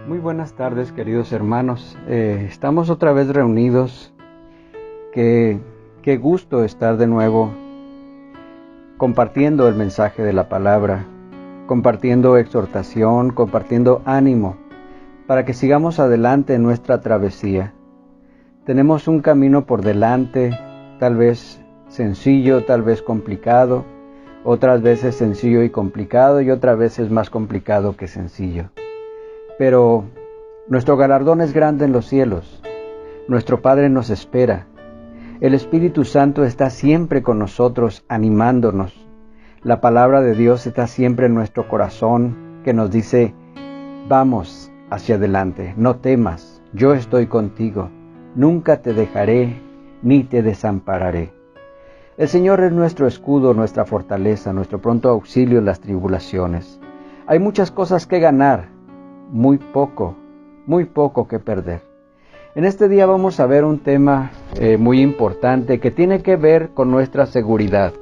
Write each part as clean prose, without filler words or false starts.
Muy buenas tardes, queridos hermanos. Estamos otra vez reunidos. Qué gusto estar de nuevo compartiendo el mensaje de la palabra, compartiendo exhortación, compartiendo ánimo para que sigamos adelante en nuestra travesía. Tenemos un camino por delante, tal vez sencillo, tal vez complicado, otras veces sencillo y complicado y otras veces más complicado que sencillo. Pero nuestro galardón es grande en los cielos. Nuestro Padre nos espera. El Espíritu Santo está siempre con nosotros, animándonos. La palabra de Dios está siempre en nuestro corazón, que nos dice, vamos hacia adelante, no temas, yo estoy contigo, nunca te dejaré ni te desampararé. El Señor es nuestro escudo, nuestra fortaleza, nuestro pronto auxilio en las tribulaciones. Hay muchas cosas que ganar, muy poco que perder. En este día vamos a ver un tema muy importante que tiene que ver con nuestra seguridad,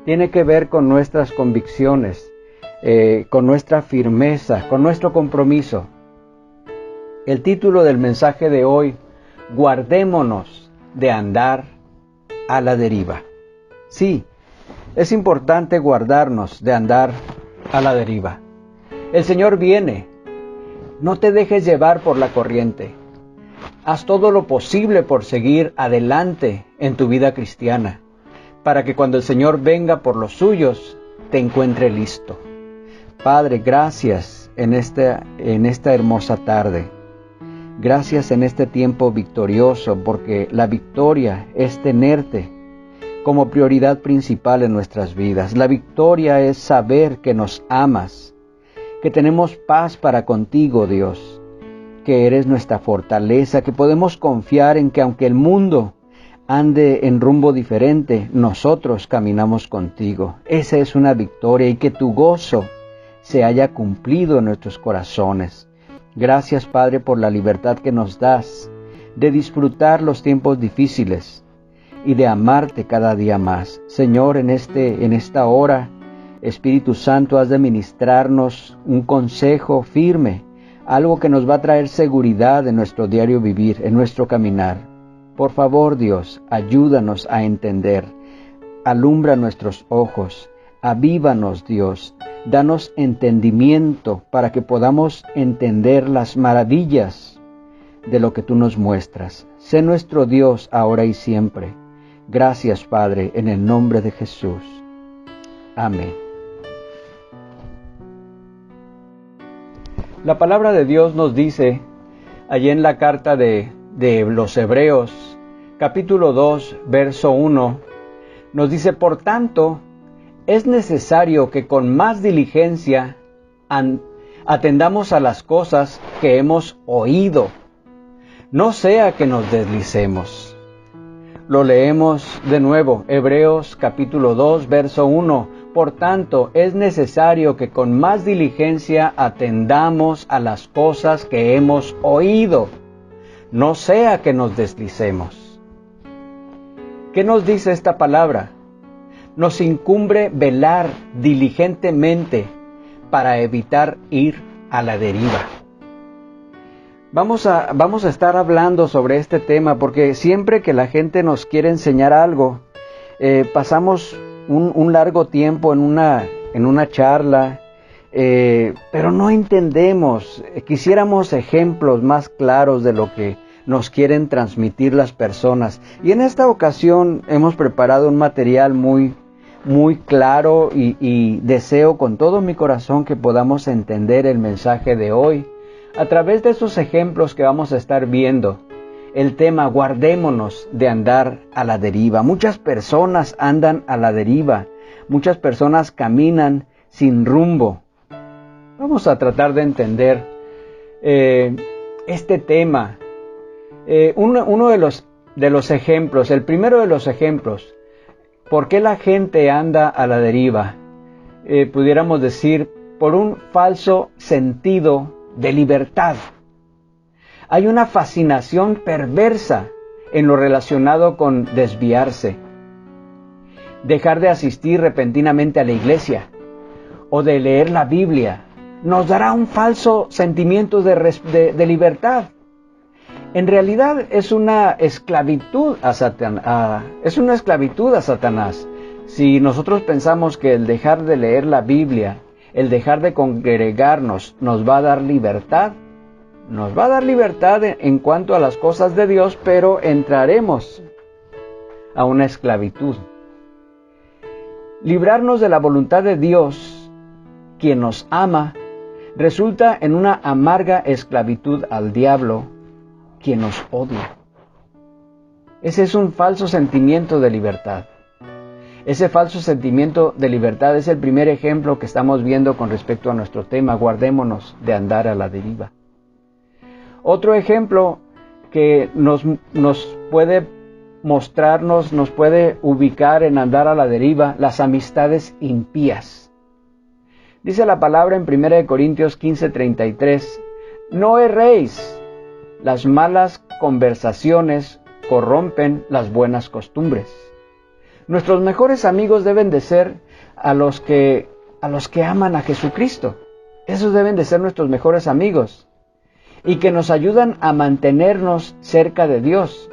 tiene que ver con nuestras convicciones, con nuestra firmeza, con nuestro compromiso. El título del mensaje de hoy, guardémonos de andar a la deriva. Sí, es importante guardarnos de andar a la deriva. El Señor viene. No te dejes llevar por la corriente. Haz todo lo posible por seguir adelante en tu vida cristiana, para que cuando el Señor venga por los suyos, te encuentre listo. Padre, gracias en esta hermosa tarde. Gracias en este tiempo victorioso, porque la victoria es tenerte como prioridad principal en nuestras vidas. La victoria es saber que nos amas, que tenemos paz para contigo, Dios, que eres nuestra fortaleza, que podemos confiar en que aunque el mundo ande en rumbo diferente, nosotros caminamos contigo. Esa es una victoria y que tu gozo se haya cumplido en nuestros corazones. Gracias, Padre, por la libertad que nos das de disfrutar los tiempos difíciles y de amarte cada día más. Señor, en esta hora, Espíritu Santo, has de ministrarnos un consejo firme, algo que nos va a traer seguridad en nuestro diario vivir, en nuestro caminar. Por favor, Dios, ayúdanos a entender, alumbra nuestros ojos, avívanos, Dios, danos entendimiento para que podamos entender las maravillas de lo que tú nos muestras. Sé nuestro Dios ahora y siempre. Gracias, Padre, en el nombre de Jesús. Amén. La palabra de Dios nos dice, allí en la carta de los Hebreos, capítulo 2, verso 1, nos dice, por tanto, es necesario que con más diligencia atendamos a las cosas que hemos oído, no sea que nos deslicemos. Lo leemos de nuevo, Hebreos capítulo 2, verso 1. Por tanto, es necesario que con más diligencia atendamos a las cosas que hemos oído, no sea que nos deslicemos. ¿Qué nos dice esta palabra? Nos incumbe velar diligentemente para evitar ir a la deriva. Vamos a estar hablando sobre este tema porque siempre que la gente nos quiere enseñar algo, pasamos un largo tiempo en una charla, pero no entendemos. Quisiéramos ejemplos más claros de lo que nos quieren transmitir las personas. Y en esta ocasión hemos preparado un material muy claro y deseo con todo mi corazón que podamos entender el mensaje de hoy a través de esos ejemplos que vamos a estar viendo. El tema, guardémonos de andar a la deriva. Muchas personas andan a la deriva. Muchas personas caminan sin rumbo. Vamos a tratar de entender este tema. Uno de los ejemplos, el primero de los ejemplos, ¿por qué la gente anda a la deriva? Pudiéramos decir, por un falso sentido de libertad. Hay una fascinación perversa en lo relacionado con desviarse, dejar de asistir repentinamente a la iglesia o de leer la Biblia, nos dará un falso sentimiento de libertad. En realidad es una esclavitud a Satanás. Si nosotros pensamos que el dejar de leer la Biblia, el dejar de congregarnos, nos va a dar libertad, nos va a dar libertad en cuanto a las cosas de Dios, pero entraremos a una esclavitud. Librarnos de la voluntad de Dios, quien nos ama, resulta en una amarga esclavitud al diablo, quien nos odia. Ese es un falso sentimiento de libertad. Ese falso sentimiento de libertad es el primer ejemplo que estamos viendo con respecto a nuestro tema. Guardémonos de andar a la deriva. Otro ejemplo que nos puede mostrarnos, nos puede ubicar en andar a la deriva, las amistades impías. Dice la palabra en 1 Corintios 15:33, no erréis, las malas conversaciones corrompen las buenas costumbres. Nuestros mejores amigos deben de ser a los que aman a Jesucristo. Esos deben de ser nuestros mejores amigos y que nos ayudan a mantenernos cerca de Dios.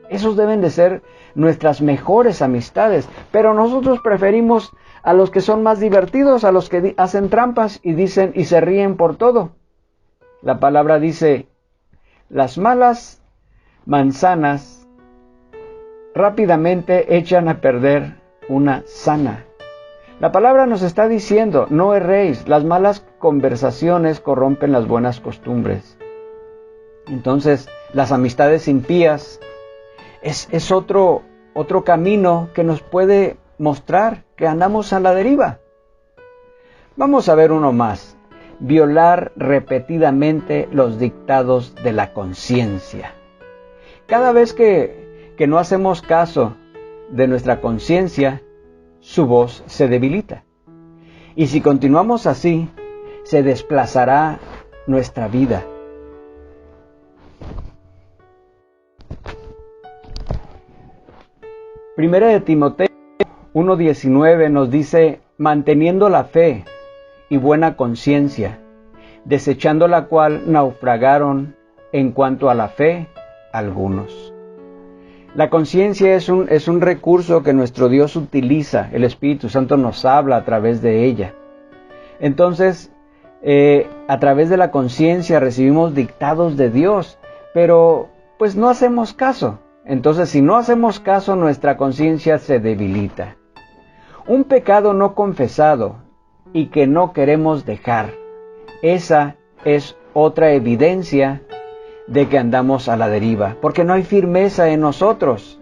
Esos deben de ser nuestras mejores amistades, pero nosotros preferimos a los que son más divertidos, a los que hacen trampas y dicen y se ríen por todo. La palabra dice, las malas manzanas rápidamente echan a perder una sana. La palabra nos está diciendo, no erréis, las malas conversaciones corrompen las buenas costumbres. Entonces, las amistades impías es otro camino que nos puede mostrar que andamos a la deriva. Vamos a ver uno más. Violar repetidamente los dictados de la conciencia. Cada vez que no hacemos caso de nuestra conciencia, su voz se debilita. Y si continuamos así, se desplazará nuestra vida. Primera de Timoteo 1:19 nos dice, manteniendo la fe y buena conciencia, desechando la cual naufragaron en cuanto a la fe algunos. La conciencia es un recurso que nuestro Dios utiliza, el Espíritu Santo nos habla a través de ella. Entonces, a través de la conciencia recibimos dictados de Dios, pero pues no hacemos caso. Entonces, si no hacemos caso, nuestra conciencia se debilita. Un pecado no confesado y que no queremos dejar, esa es otra evidencia de que andamos a la deriva, porque no hay firmeza en nosotros.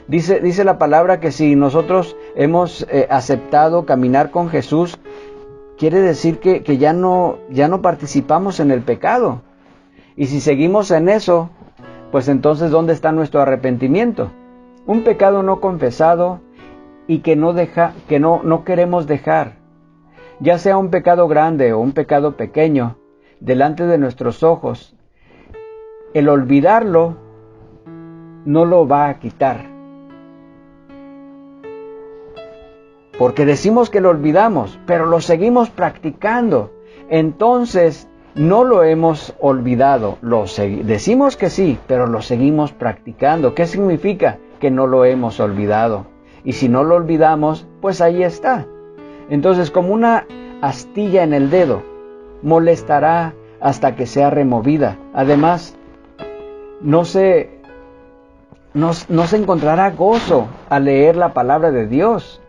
Dice la palabra que si nosotros hemos aceptado caminar con Jesús, quiere decir que ya no participamos en el pecado. Y si seguimos en eso, pues entonces ¿dónde está nuestro arrepentimiento? Un pecado no confesado y que no queremos dejar, ya sea un pecado grande o un pecado pequeño, delante de nuestros ojos, el olvidarlo no lo va a quitar. Porque decimos que lo olvidamos, pero lo seguimos practicando. Entonces, no lo hemos olvidado. Decimos que sí, pero lo seguimos practicando. ¿Qué significa? Que no lo hemos olvidado. Y si no lo olvidamos, pues ahí está. Entonces, como una astilla en el dedo, molestará hasta que sea removida. Además, no se encontrará gozo al leer la palabra de Dios,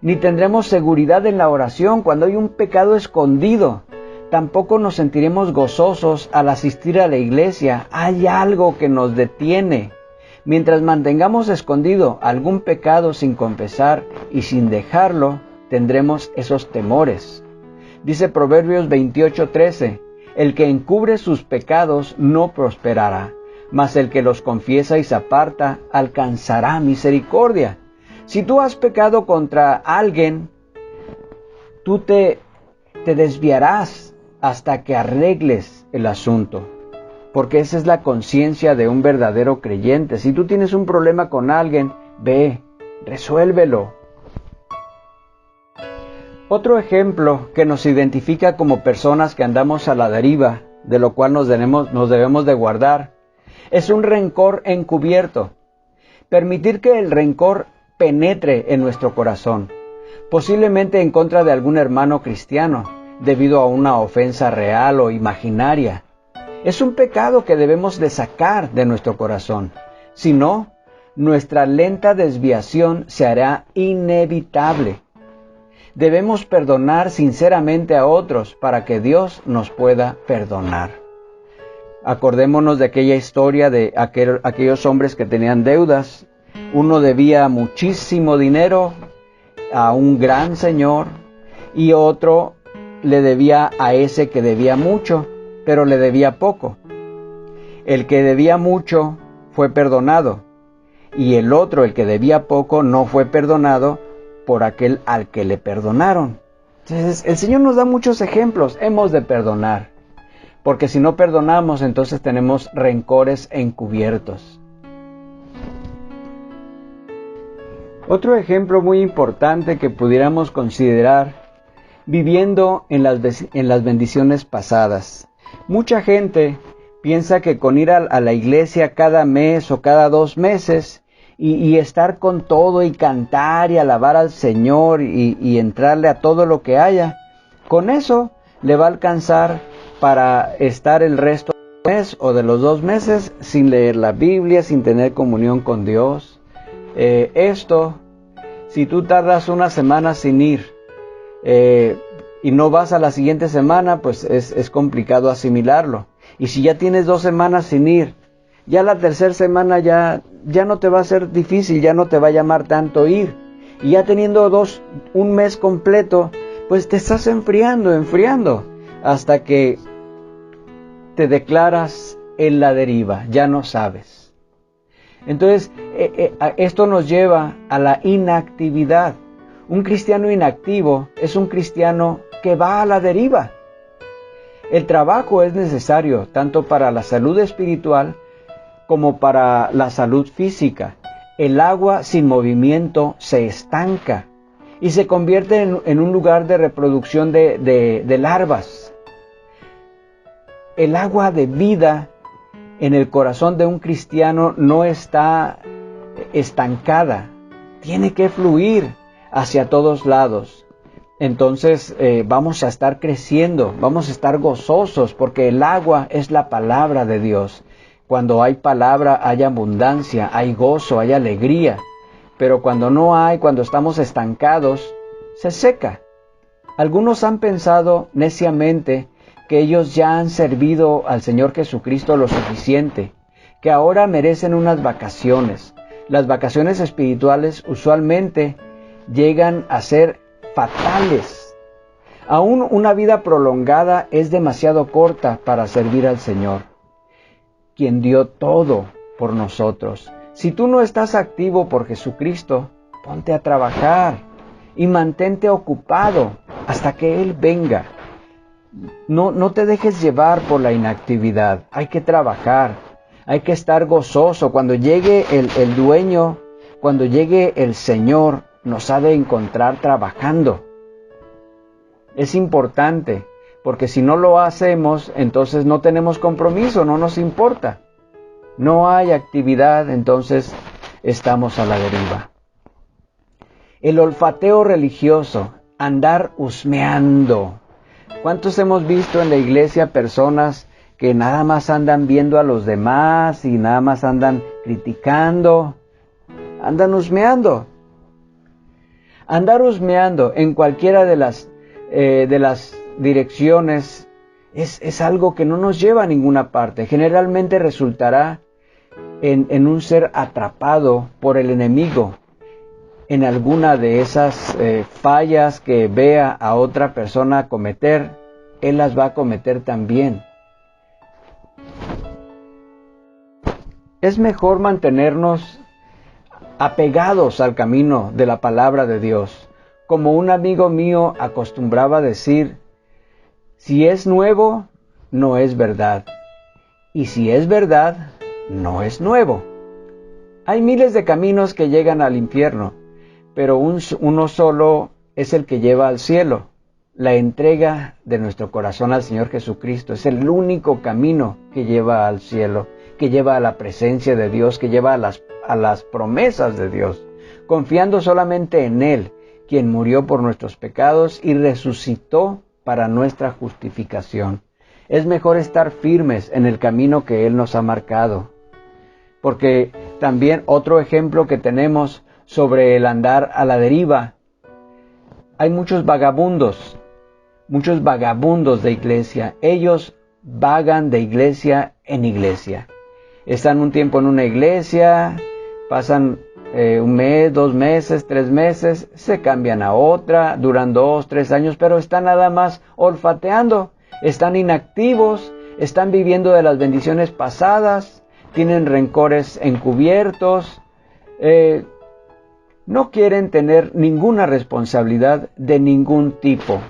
ni tendremos seguridad en la oración cuando hay un pecado escondido. Tampoco nos sentiremos gozosos al asistir a la iglesia. Hay algo que nos detiene. Mientras mantengamos escondido algún pecado sin confesar y sin dejarlo, tendremos esos temores. Dice Proverbios 28:13, el que encubre sus pecados no prosperará, mas el que los confiesa y se aparta alcanzará misericordia. Si tú has pecado contra alguien, tú te desviarás hasta que arregles el asunto, porque esa es la conciencia de un verdadero creyente. Si tú tienes un problema con alguien, ve, resuélvelo. Otro ejemplo que nos identifica como personas que andamos a la deriva, de lo cual nos debemos de guardar, es un rencor encubierto. Permitir que el rencor penetre en nuestro corazón, posiblemente en contra de algún hermano cristiano, debido a una ofensa real o imaginaria. Es un pecado que debemos de sacar de nuestro corazón. Si no, nuestra lenta desviación se hará inevitable. Debemos perdonar sinceramente a otros para que Dios nos pueda perdonar. Acordémonos de aquella historia de aquellos hombres que tenían deudas. Uno debía muchísimo dinero a un gran señor y otro le debía a ese que debía mucho, pero le debía poco. El que debía mucho fue perdonado y el otro, el que debía poco, no fue perdonado por aquel al que le perdonaron. Entonces, el Señor nos da muchos ejemplos. Hemos de perdonar, porque si no perdonamos, entonces tenemos rencores encubiertos. Otro ejemplo muy importante que pudiéramos considerar, viviendo en las bendiciones pasadas. Mucha gente piensa que con ir a la iglesia cada mes o cada 2 meses y estar con todo y cantar y alabar al Señor y entrarle a todo lo que haya, con eso le va a alcanzar para estar el resto del mes o de los 2 meses sin leer la Biblia, sin tener comunión con Dios. Si tú tardas una semana sin ir y no vas a la siguiente semana, pues es complicado asimilarlo. Y si ya tienes 2 semanas sin ir, ya la tercera semana ya no te va a ser difícil, ya no te va a llamar tanto ir. Y ya teniendo un mes completo, pues te estás enfriando, hasta que te declaras en la deriva, ya no sabes. Entonces, esto nos lleva a la inactividad. Un cristiano inactivo es un cristiano que va a la deriva. El trabajo es necesario tanto para la salud espiritual como para la salud física. El agua sin movimiento se estanca y se convierte en un lugar de reproducción de larvas. El agua de vida en el corazón de un cristiano no está estancada, tiene que fluir hacia todos lados. Entonces vamos a estar creciendo, vamos a estar gozosos, porque el agua es la palabra de Dios. Cuando hay palabra hay abundancia, hay gozo, hay alegría. Pero cuando no hay, cuando estamos estancados, se seca. Algunos han pensado neciamente que ellos ya han servido al Señor Jesucristo lo suficiente, que ahora merecen unas vacaciones. Las vacaciones espirituales usualmente llegan a ser fatales. Aún una vida prolongada es demasiado corta para servir al Señor, quien dio todo por nosotros. Si tú no estás activo por Jesucristo, ponte a trabajar y mantente ocupado hasta que Él venga. No te dejes llevar por la inactividad. Hay que trabajar, hay que estar gozoso. Cuando llegue el dueño, cuando llegue el Señor, nos ha de encontrar trabajando. Es importante, porque si no lo hacemos, entonces no tenemos compromiso, no nos importa. No hay actividad, entonces estamos a la deriva. El olfateo religioso, andar husmeando. ¿Cuántos hemos visto en la iglesia personas que nada más andan viendo a los demás y nada más andan criticando? Andan husmeando. Andar husmeando en cualquiera de las direcciones es algo que no nos lleva a ninguna parte. Generalmente resultará en un ser atrapado por el enemigo en alguna de esas fallas que vea a otra persona cometer. Él las va a cometer también. Es mejor mantenernos apegados al camino de la palabra de Dios. Como un amigo mío acostumbraba a decir, si es nuevo, no es verdad. Y si es verdad, no es nuevo. Hay miles de caminos que llegan al infierno, pero uno solo es el que lleva al cielo. La entrega de nuestro corazón al Señor Jesucristo es el único camino que lleva al cielo, que lleva a la presencia de Dios, que lleva a las promesas de Dios, confiando solamente en Él, quien murió por nuestros pecados y resucitó para nuestra justificación. Es mejor estar firmes en el camino que Él nos ha marcado, porque también otro ejemplo que tenemos sobre el andar a la deriva, hay muchos vagabundos de iglesia. Ellos vagan de iglesia en iglesia. Están un tiempo en una iglesia, pasan un mes, 2 meses, 3 meses, se cambian a otra, duran 2, 3 años, pero están nada más olfateando, están inactivos, están viviendo de las bendiciones pasadas, tienen rencores encubiertos, no quieren tener ninguna responsabilidad de ningún tipo,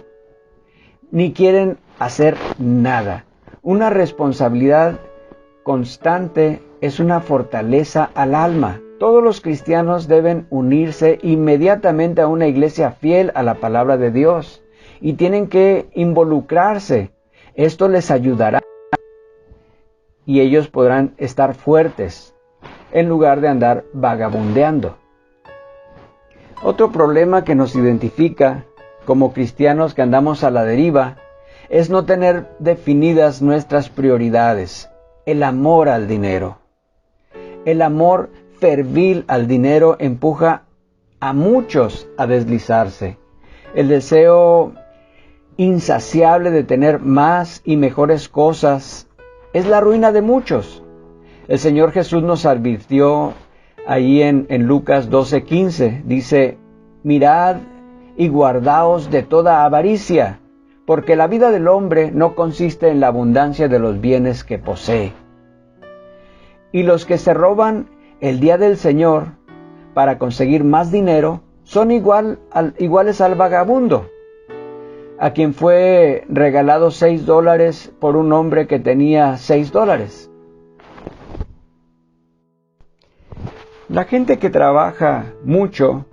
ni quieren hacer nada. Una responsabilidad constante es una fortaleza al alma. Todos los cristianos deben unirse inmediatamente a una iglesia fiel a la palabra de Dios y tienen que involucrarse. Esto les ayudará y ellos podrán estar fuertes en lugar de andar vagabundeando. Otro problema que nos identifica como cristianos que andamos a la deriva es no tener definidas nuestras prioridades. El amor al dinero. El amor fervil al dinero empuja a muchos a deslizarse. El deseo insaciable de tener más y mejores cosas es la ruina de muchos. El Señor Jesús nos advirtió ahí en Lucas 12:15, dice: mirad y guardaos de toda avaricia, porque la vida del hombre no consiste en la abundancia de los bienes que posee. Y los que se roban el día del Señor para conseguir más dinero son iguales al vagabundo, a quien fue regalado $6 por un hombre que tenía $6. La gente que trabaja mucho,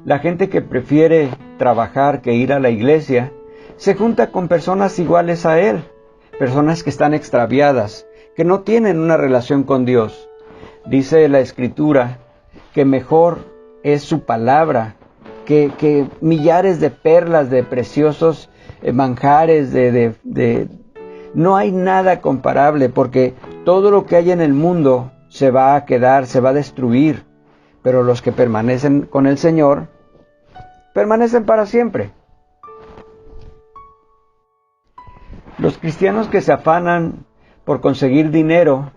la gente que prefiere trabajar que ir a la iglesia, se junta con personas iguales a él, personas que están extraviadas, que no tienen una relación con Dios. Dice la Escritura que mejor es su palabra que millares de perlas, de preciosos manjares, no hay nada comparable, porque todo lo que hay en el mundo se va a quedar, se va a destruir, pero los que permanecen con el Señor permanecen para siempre. Los cristianos que se afanan por conseguir dinero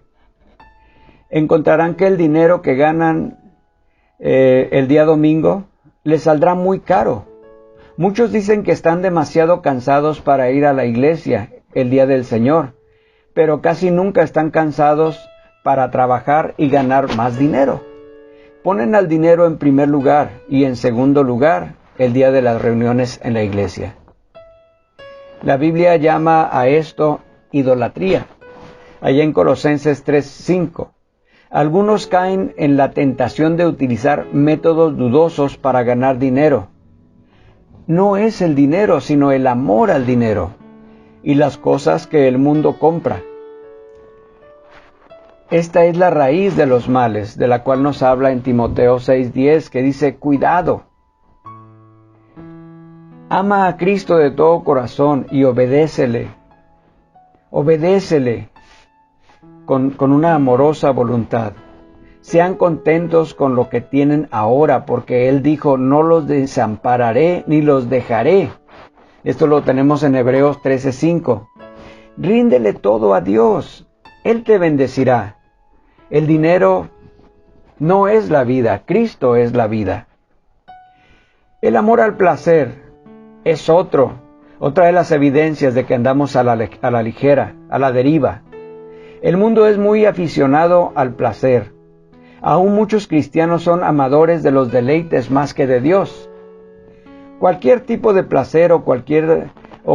encontrarán que el dinero que ganan el día domingo les saldrá muy caro. Muchos dicen que están demasiado cansados para ir a la iglesia el día del Señor, pero casi nunca están cansados para trabajar y ganar más dinero. Ponen al dinero en primer lugar y en segundo lugar el día de las reuniones en la iglesia. La Biblia llama a esto idolatría. Allá en Colosenses 3:5. Algunos caen en la tentación de utilizar métodos dudosos para ganar dinero. No es el dinero, sino el amor al dinero y las cosas que el mundo compra. Esta es la raíz de los males, de la cual nos habla en Timoteo 6:10, que dice: cuidado. Ama a Cristo de todo corazón y obedécele. Obedécele con una amorosa voluntad. Sean contentos con lo que tienen ahora, porque Él dijo: no los desampararé ni los dejaré. Esto lo tenemos en Hebreos 13:5. Ríndele todo a Dios. Él te bendecirá. El dinero no es la vida, Cristo es la vida. El amor al placer es otra de las evidencias de que andamos a la ligera, a la deriva. El mundo es muy aficionado al placer. Aún muchos cristianos son amadores de los deleites más que de Dios. Cualquier tipo de placer o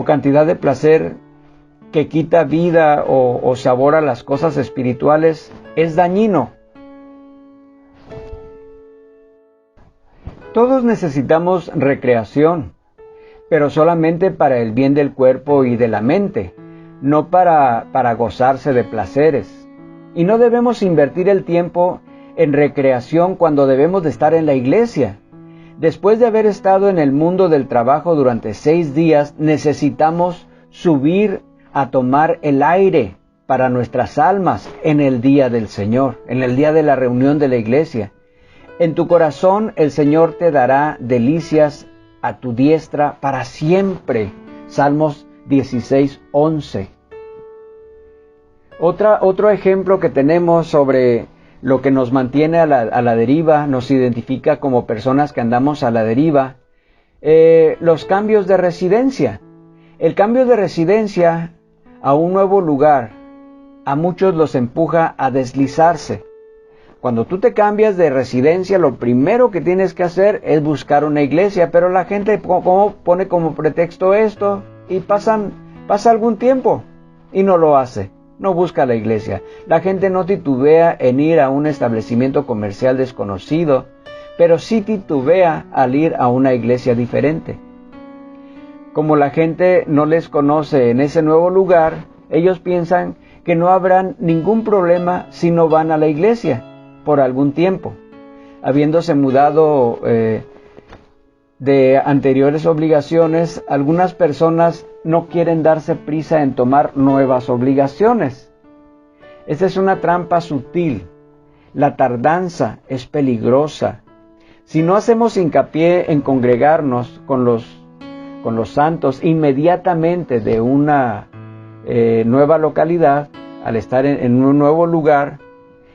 cantidad de placer que quita vida o sabor a las cosas espirituales es dañino. Todos necesitamos recreación, pero solamente para el bien del cuerpo y de la mente, no para gozarse de placeres. Y no debemos invertir el tiempo en recreación cuando debemos de estar en la iglesia. Después de haber estado en el mundo del trabajo durante 6 días, necesitamos subir a tomar el aire para nuestras almas en el día del Señor, en el día de la reunión de la iglesia. En tu corazón el Señor te dará delicias a tu diestra para siempre. Salmos 16:11. Otro ejemplo que tenemos sobre lo que nos mantiene a la deriva, nos identifica como personas que andamos a la deriva, los cambios de residencia. El cambio de residencia a un nuevo lugar, a muchos los empuja a deslizarse. Cuando tú te cambias de residencia, lo primero que tienes que hacer es buscar una iglesia, pero la gente pone como pretexto esto y pasa algún tiempo y no lo hace. No busca la iglesia. La gente no titubea en ir a un establecimiento comercial desconocido, pero sí titubea al ir a una iglesia diferente. Como la gente no les conoce en ese nuevo lugar, ellos piensan que no habrá ningún problema si no van a la iglesia por algún tiempo. Habiéndose mudado de anteriores obligaciones, algunas personas no quieren darse prisa en tomar nuevas obligaciones. Esta es una trampa sutil. La tardanza es peligrosa. Si no hacemos hincapié en congregarnos con los santos inmediatamente de una nueva localidad, al estar en un nuevo lugar,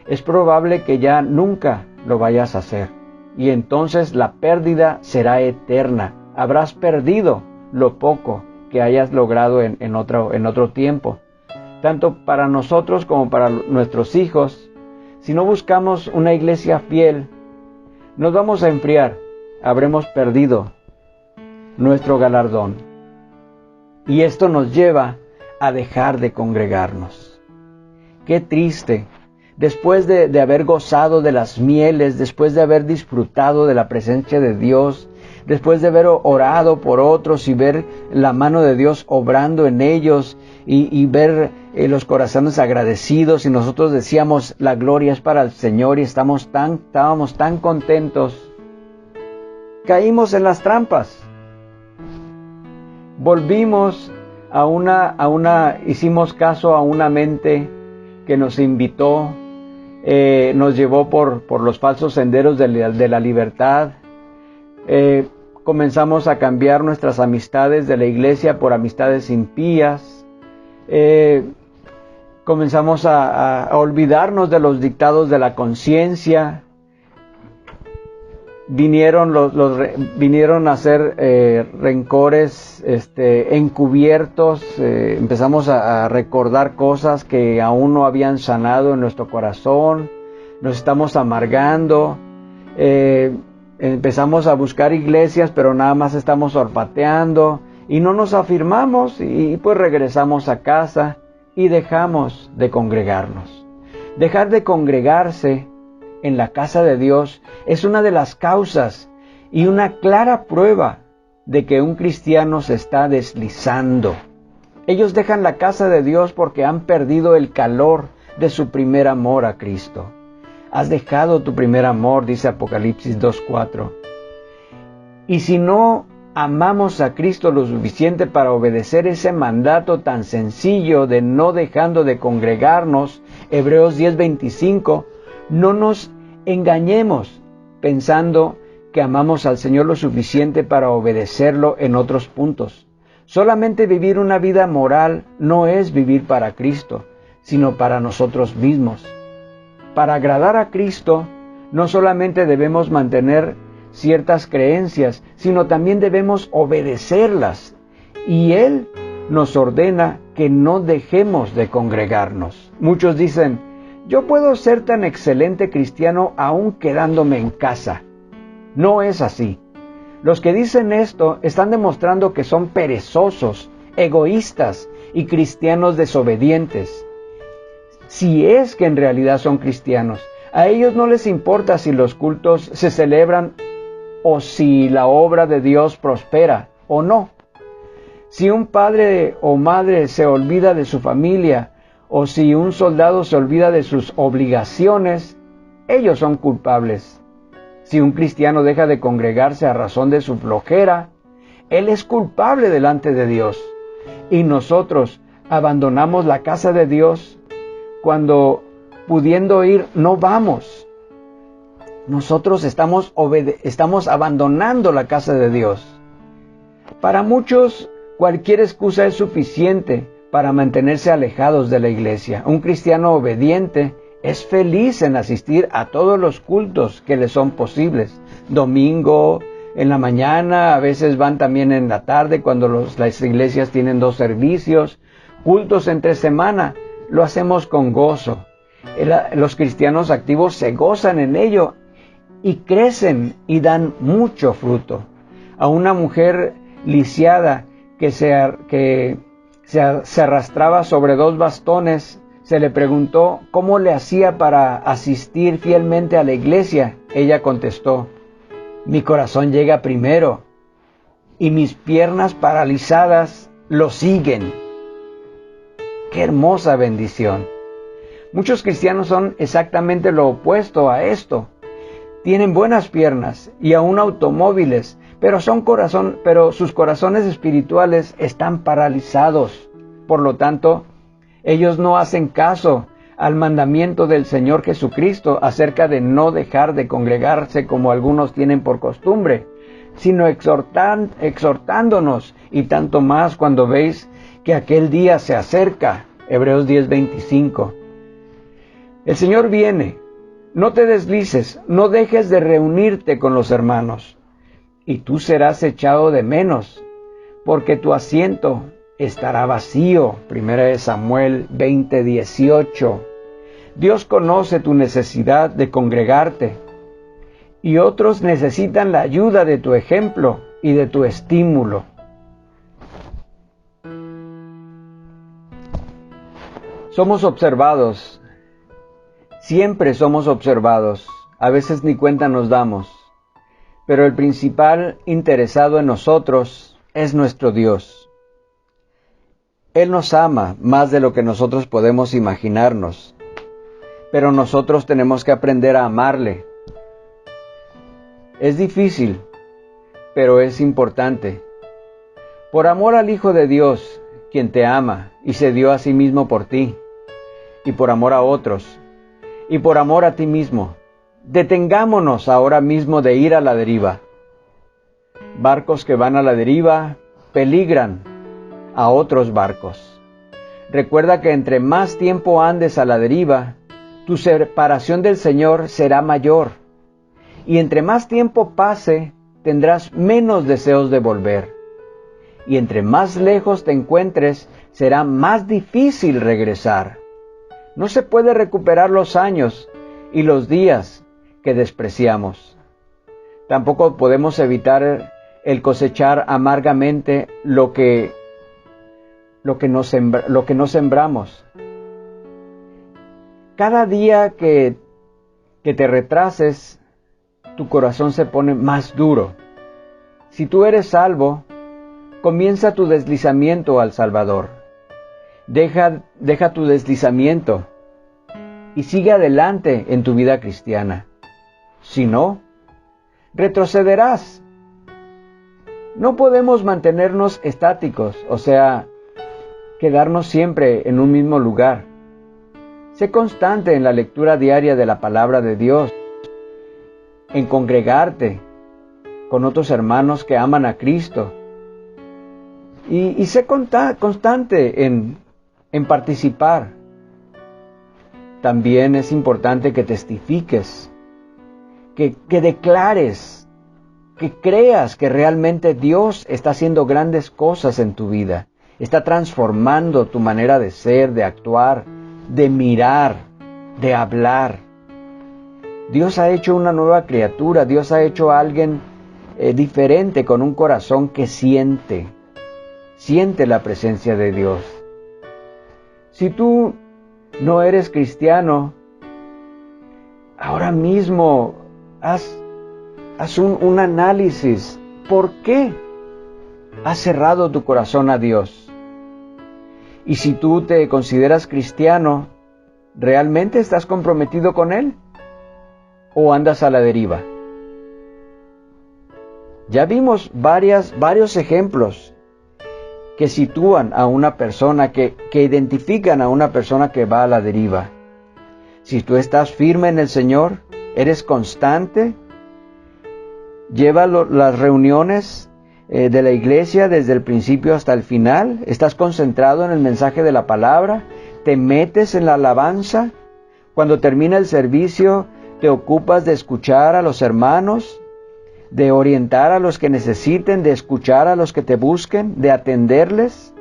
es probable que ya nunca lo vayas a hacer. Y entonces la pérdida será eterna. Habrás perdido lo poco que hayas logrado en otro tiempo. Tanto para nosotros como para nuestros hijos, si no buscamos una iglesia fiel, nos vamos a enfriar. Habremos perdido nuestro galardón. Y esto nos lleva a dejar de congregarnos. Qué triste. Después de haber gozado de las mieles, después de haber disfrutado de la presencia de Dios, después de haber orado por otros y ver la mano de Dios obrando en ellos y ver los corazones agradecidos, y nosotros decíamos, la gloria es para el Señor, y estábamos tan contentos, caímos en las trampas. Volvimos hicimos caso a una mente que nos invitó, nos llevó por los falsos senderos de la libertad. Comenzamos a cambiar nuestras amistades de la iglesia por amistades impías. Comenzamos a olvidarnos de los dictados de la conciencia. Vinieron a hacer rencores encubiertos. Empezamos a recordar cosas que aún no habían sanado en nuestro corazón. Nos estamos amargando. Empezamos a buscar iglesias, pero nada más estamos olfateando y no nos afirmamos, y pues regresamos a casa y dejamos de congregarnos. Dejar de congregarse en la casa de Dios es una de las causas y una clara prueba de que un cristiano se está deslizando. Ellos dejan la casa de Dios porque han perdido el calor de su primer amor a Cristo. Has dejado tu primer amor, dice Apocalipsis 2:4. Y si no amamos a Cristo lo suficiente para obedecer ese mandato tan sencillo de no dejando de congregarnos, Hebreos 10:25, no nos engañemos pensando que amamos al Señor lo suficiente para obedecerlo en otros puntos. Solamente vivir una vida moral no es vivir para Cristo, sino para nosotros mismos. Para agradar a Cristo, no solamente debemos mantener ciertas creencias, sino también debemos obedecerlas. Y Él nos ordena que no dejemos de congregarnos. Muchos dicen, yo puedo ser tan excelente cristiano aún quedándome en casa. No es así. Los que dicen esto están demostrando que son perezosos, egoístas y cristianos desobedientes. Si es que en realidad son cristianos, a ellos no les importa si los cultos se celebran o si la obra de Dios prospera o no. Si un padre o madre se olvida de su familia, o si un soldado se olvida de sus obligaciones, ellos son culpables. Si un cristiano deja de congregarse a razón de su flojera, él es culpable delante de Dios. Y nosotros abandonamos la casa de Dios cuando, pudiendo ir, no vamos. Nosotros estamos abandonando la casa de Dios. Para muchos, cualquier excusa es suficiente para mantenerse alejados de la iglesia. Un cristiano obediente es feliz en asistir a todos los cultos que le son posibles. Domingo, en la mañana, a veces van también en la tarde cuando las iglesias tienen 2 servicios. Cultos entre semana, lo hacemos con gozo. Los cristianos activos se gozan en ello y crecen y dan mucho fruto. A una mujer lisiada que se arrastraba sobre 2 bastones, se le preguntó cómo le hacía para asistir fielmente a la iglesia. Ella contestó: mi corazón llega primero y mis piernas paralizadas lo siguen. ¡Qué hermosa bendición! Muchos cristianos son exactamente lo opuesto a esto. Tienen buenas piernas y aún automóviles, pero sus corazones espirituales están paralizados. Por lo tanto, ellos no hacen caso al mandamiento del Señor Jesucristo acerca de no dejar de congregarse como algunos tienen por costumbre, sino exhortándonos, y tanto más cuando veis que aquel día se acerca. Hebreos 10:25. El Señor viene. No te deslices, no dejes de reunirte con los hermanos, y tú serás echado de menos, porque tu asiento estará vacío. 1 Samuel 20:18. Dios conoce tu necesidad de congregarte, y otros necesitan la ayuda de tu ejemplo y de tu estímulo. Somos observados. Siempre somos observados. A veces ni cuenta nos damos. Pero el principal interesado en nosotros es nuestro Dios. Él nos ama más de lo que nosotros podemos imaginarnos. Pero nosotros tenemos que aprender a amarle. Es difícil, pero es importante. Por amor al Hijo de Dios, quien te ama y se dio a sí mismo por ti, y por amor a otros, y por amor a ti mismo, detengámonos ahora mismo de ir a la deriva. Barcos que van a la deriva peligran a otros barcos. Recuerda que entre más tiempo andes a la deriva, tu separación del Señor será mayor, y entre más tiempo pase, tendrás menos deseos de volver, y entre más lejos te encuentres, será más difícil regresar. No se puede recuperar los años y los días que despreciamos. Tampoco podemos evitar el cosechar amargamente lo que no sembramos. Cada día que te retrases, tu corazón se pone más duro. Si tú eres salvo, comienza tu deslizamiento al Salvador. Deja tu deslizamiento y sigue adelante en tu vida cristiana. Si no, retrocederás. No podemos mantenernos estáticos, o sea, quedarnos siempre en un mismo lugar. Sé constante en la lectura diaria de la palabra de Dios, en congregarte con otros hermanos que aman a Cristo, y sé constante en participar. También es importante que testifiques, que declares, que creas que realmente Dios está haciendo grandes cosas en tu vida. Está transformando tu manera de ser, de actuar, de mirar, de hablar. Dios ha hecho una nueva criatura. Dios ha hecho a alguien diferente, con un corazón que siente la presencia de Dios. Si tú no eres cristiano, ahora mismo haz un análisis. ¿Por qué? has cerrado tu corazón a Dios. Y si tú te consideras cristiano, ¿realmente estás comprometido con Él? ¿O andas a la deriva? Ya vimos varios ejemplos que sitúan a una persona, que identifican a una persona que va a la deriva. Si tú estás firme en el Señor, eres constante, lleva las reuniones de la iglesia desde el principio hasta el final, estás concentrado en el mensaje de la palabra, te metes en la alabanza, cuando termina el servicio te ocupas de escuchar a los hermanos, de orientar a los que necesiten, de escuchar a los que te busquen, de atenderles.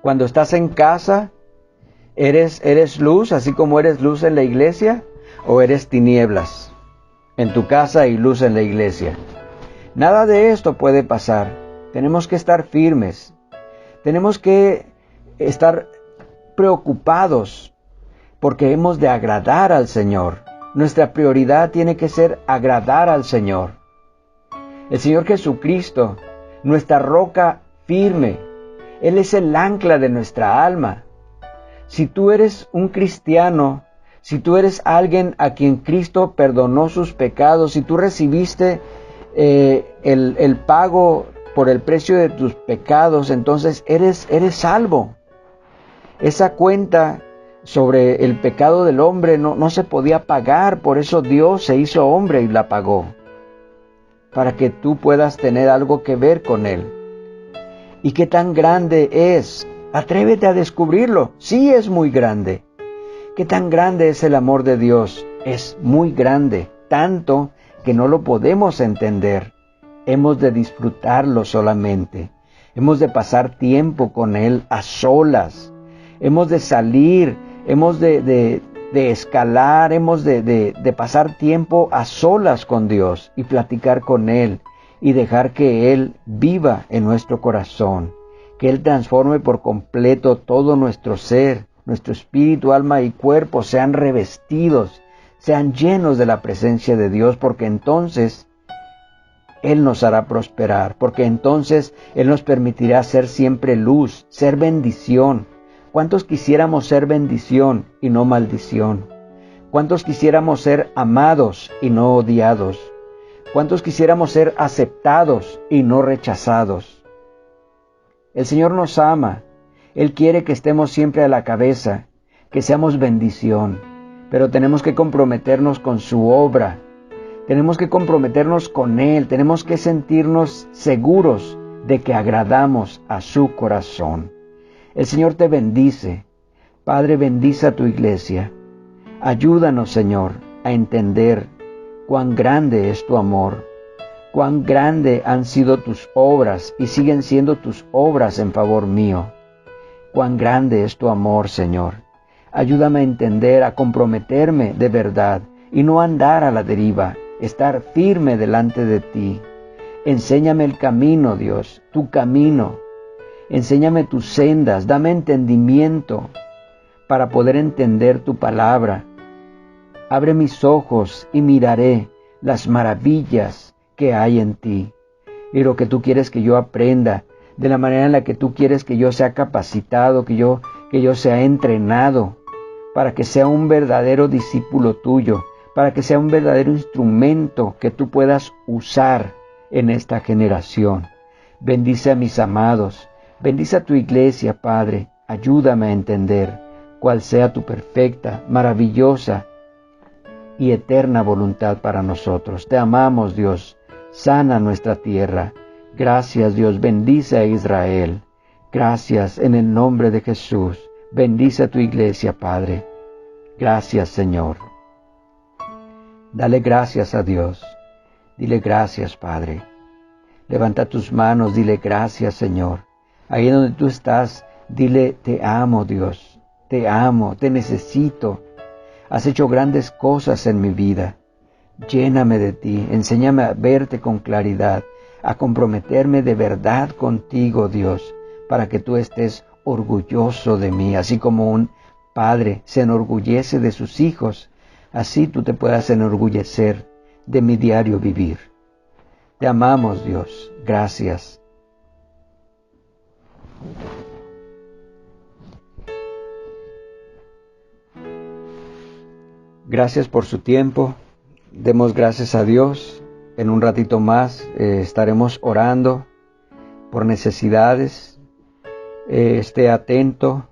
Cuando estás en casa, ¿eres luz, así como eres luz en la iglesia, o eres tinieblas en tu casa y luz en la iglesia? Nada de esto puede pasar. Tenemos que estar firmes. Tenemos que estar preocupados porque hemos de agradar al Señor. Nuestra prioridad tiene que ser agradar al Señor. El Señor Jesucristo, nuestra roca firme, Él es el ancla de nuestra alma. Si tú eres un cristiano, si tú eres alguien a quien Cristo perdonó sus pecados, si tú recibiste el pago por el precio de tus pecados, entonces eres salvo. Esa cuenta sobre el pecado del hombre no se podía pagar, por eso Dios se hizo hombre y la pagó, para que tú puedas tener algo que ver con Él. ¿Y qué tan grande es? Atrévete a descubrirlo. Sí, es muy grande. ¿Qué tan grande es el amor de Dios? Es muy grande, tanto que no lo podemos entender. Hemos de disfrutarlo solamente. Hemos de pasar tiempo con Él a solas. Hemos de salir, hemos de escalar, hemos de pasar tiempo a solas con Dios y platicar con Él y dejar que Él viva en nuestro corazón, que Él transforme por completo todo nuestro ser, nuestro espíritu, alma y cuerpo sean revestidos, sean llenos de la presencia de Dios, porque entonces Él nos hará prosperar, porque entonces Él nos permitirá ser siempre luz, ser bendición. ¿Cuántos quisiéramos ser bendición y no maldición? ¿Cuántos quisiéramos ser amados y no odiados? ¿Cuántos quisiéramos ser aceptados y no rechazados? El Señor nos ama. Él quiere que estemos siempre a la cabeza, que seamos bendición, pero tenemos que comprometernos con su obra. Tenemos que comprometernos con Él, tenemos que sentirnos seguros de que agradamos a su corazón. El Señor te bendice. Padre, bendice a tu iglesia. Ayúdanos, Señor, a entender cuán grande es tu amor, cuán grande han sido tus obras y siguen siendo tus obras en favor mío. Cuán grande es tu amor, Señor. Ayúdame a entender, a comprometerme de verdad y no andar a la deriva, estar firme delante de ti. Enséñame el camino, Dios, tu camino. Enséñame tus sendas, dame entendimiento para poder entender tu palabra. Abre mis ojos y miraré las maravillas que hay en ti y lo que tú quieres que yo aprenda, de la manera en la que tú quieres que yo sea capacitado, que yo sea entrenado, para que sea un verdadero discípulo tuyo, para que sea un verdadero instrumento que tú puedas usar en esta generación. Bendice a mis amados, bendice a tu iglesia, Padre. Ayúdame a entender cuál sea tu perfecta, maravillosa y eterna voluntad para nosotros. Te amamos, Dios. Sana nuestra tierra. Gracias, Dios. Bendice a Israel. Gracias en el nombre de Jesús. Bendice a tu iglesia, Padre. Gracias, Señor. Dale gracias a Dios. Dile gracias, Padre. Levanta tus manos, dile gracias, Señor. Ahí donde tú estás, dile, te amo, Dios. Te amo, te necesito. Has hecho grandes cosas en mi vida. Lléname de ti, enséñame a verte con claridad, a comprometerme de verdad contigo, Dios, para que tú estés orgulloso de mí, así como un padre se enorgullece de sus hijos, así tú te puedas enorgullecer de mi diario vivir. Te amamos, Dios. Gracias. Gracias por su tiempo. Demos gracias a Dios. En un ratito más estaremos orando por necesidades. Esté atento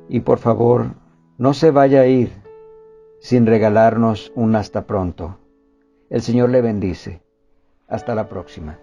y por favor no se vaya a ir sin regalarnos un hasta pronto. El Señor le bendice. Hasta la próxima.